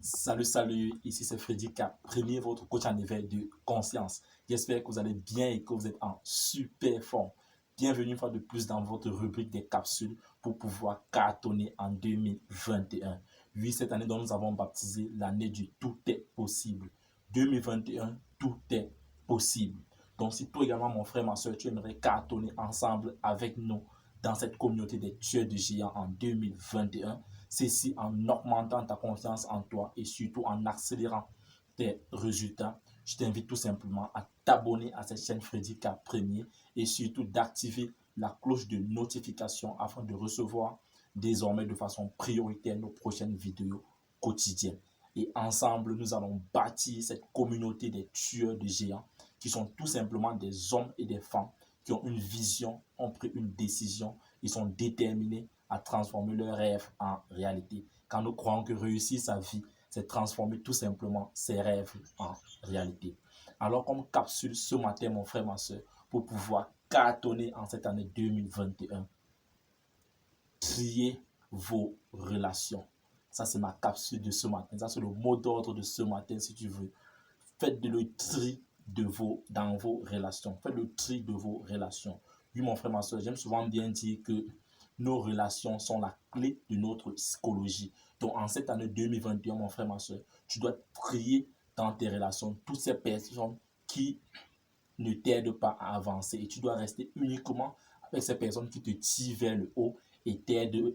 Salut, ici c'est Freddy Cap, premier votre coach en éveil de conscience. J'espère que vous allez bien et que vous êtes en super forme. Bienvenue une fois de plus dans votre rubrique des capsules pour pouvoir cartonner en 2021. Oui, cette année dont nous avons baptisé l'année du tout est possible. 2021, tout est possible. Donc si toi également mon frère, ma soeur, tu aimerais cartonner ensemble avec nous dans cette communauté des tueurs de géants en 2021, ceci en augmentant ta confiance en toi et surtout en accélérant tes résultats, je t'invite tout simplement à t'abonner à cette chaîne Freddy K Premier et surtout d'activer la cloche de notification afin de recevoir désormais de façon prioritaire nos prochaines vidéos quotidiennes. Et ensemble, nous allons bâtir cette communauté des tueurs de géants qui sont tout simplement des hommes et des femmes qui ont une vision, ont pris une décision, ils sont déterminés à transformer leurs rêves en réalité. Quand nous croyons que réussir sa vie, c'est transformer tout simplement ses rêves en réalité. Alors comme capsule ce matin, mon frère, ma soeur, pour pouvoir cartonner en cette année 2021, trier vos relations. Ça, c'est ma capsule de ce matin. Ça, c'est le mot d'ordre de ce matin, si tu veux. Faites le tri dans vos relations. Faites le tri de vos relations. Oui, mon frère, ma soeur, j'aime souvent bien dire que nos relations sont la clé de notre psychologie. Donc, en cette année 2021, mon frère, ma soeur, tu dois trier dans tes relations toutes ces personnes qui ne t'aident pas à avancer. Et tu dois rester uniquement avec ces personnes qui te tirent vers le haut et t'aident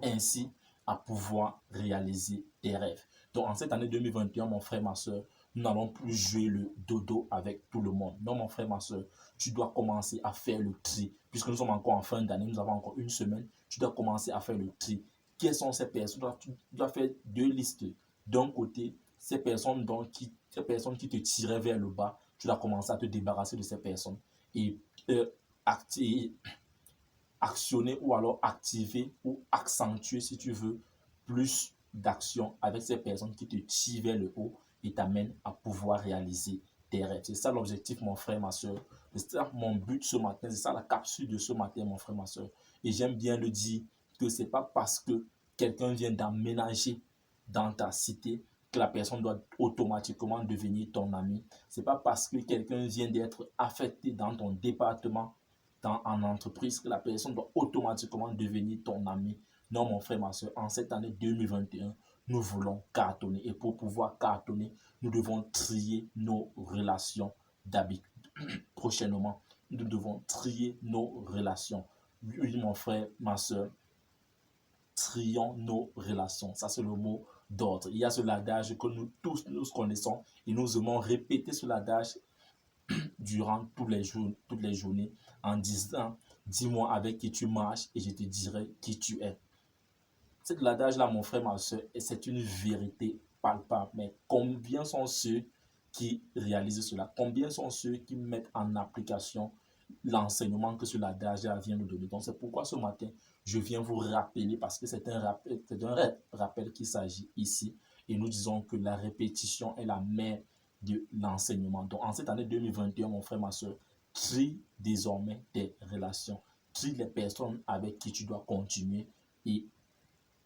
ainsi à pouvoir réaliser tes rêves. Donc, en cette année 2021, mon frère, ma soeur, nous n'allons plus jouer le dodo avec tout le monde. Non, mon frère, ma soeur, tu dois commencer à faire le tri. Puisque nous sommes encore en fin d'année, nous avons encore une semaine, tu dois commencer à faire le tri. Quelles sont ces personnes? Tu dois faire deux listes. D'un côté, ces personnes qui te tiraient vers le bas, tu dois commencer à te débarrasser de ces personnes. Et actionner ou alors activer ou accentuer, si tu veux, plus d'action avec ces personnes qui te tirent vers le haut et t'amènent à pouvoir réaliser tes rêves. C'est ça l'objectif, mon frère, ma soeur. C'est ça mon but ce matin. C'est ça la capsule de ce matin, mon frère, ma soeur. Et j'aime bien le dire que c'est pas parce que quelqu'un vient d'emménager dans ta cité que la personne doit automatiquement devenir ton ami. C'est pas parce que quelqu'un vient d'être affecté dans ton département en entreprise que la personne doit automatiquement devenir ton ami. Non, mon frère, ma soeur, en cette année 2021, nous voulons cartonner. Et pour pouvoir cartonner, nous devons trier nos relations d'habitude. Prochainement, nous devons trier nos relations. Oui, mon frère, ma soeur, trions nos relations. Ça, c'est le mot d'ordre. Il y a ce adage que nous tous nous connaissons et nous aimons répéter ce adage durant toutes les journées en disant « Dis-moi avec qui tu marches et je te dirai qui tu es ». Cet adage-là, mon frère, ma soeur, c'est une vérité palpable. Mais combien sont ceux qui réalisent cela? Combien sont ceux qui mettent en application l'enseignement que ce adage vient nous donner? Donc, c'est pourquoi ce matin, je viens vous rappeler, parce que c'est un rappel qu'il s'agit ici. Et nous disons que la répétition est la mère de l'enseignement. Donc, en cette année 2021, mon frère, ma soeur, trie désormais tes relations. Trie les personnes avec qui tu dois continuer et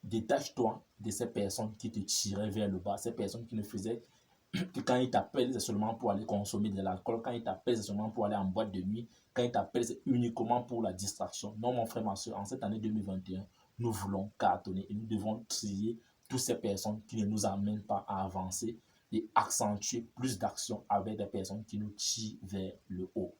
détache-toi de ces personnes qui te tiraient vers le bas, ces personnes qui ne faisaient que quand ils t'appellent, c'est seulement pour aller consommer de l'alcool, quand ils t'appellent, c'est seulement pour aller en boîte de nuit, quand ils t'appellent, c'est uniquement pour la distraction. Non, mon frère, ma soeur, en cette année 2021, nous voulons cartonner et nous devons trier toutes ces personnes qui ne nous amènent pas à avancer et accentuer plus d'action avec des personnes qui nous tirent vers le haut.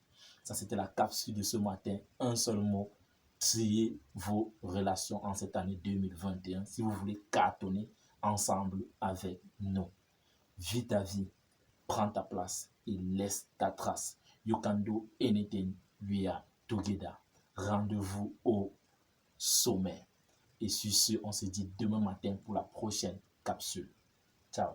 Ça, c'était la capsule de ce matin. Un seul mot: trier vos relations en cette année 2021 si vous voulez cartonner ensemble avec nous. Vis ta vie, prends ta place et laisse ta trace. You can do anything, we are together. Rendez-vous au sommet. Et sur ce, on se dit demain matin pour la prochaine capsule. Ciao.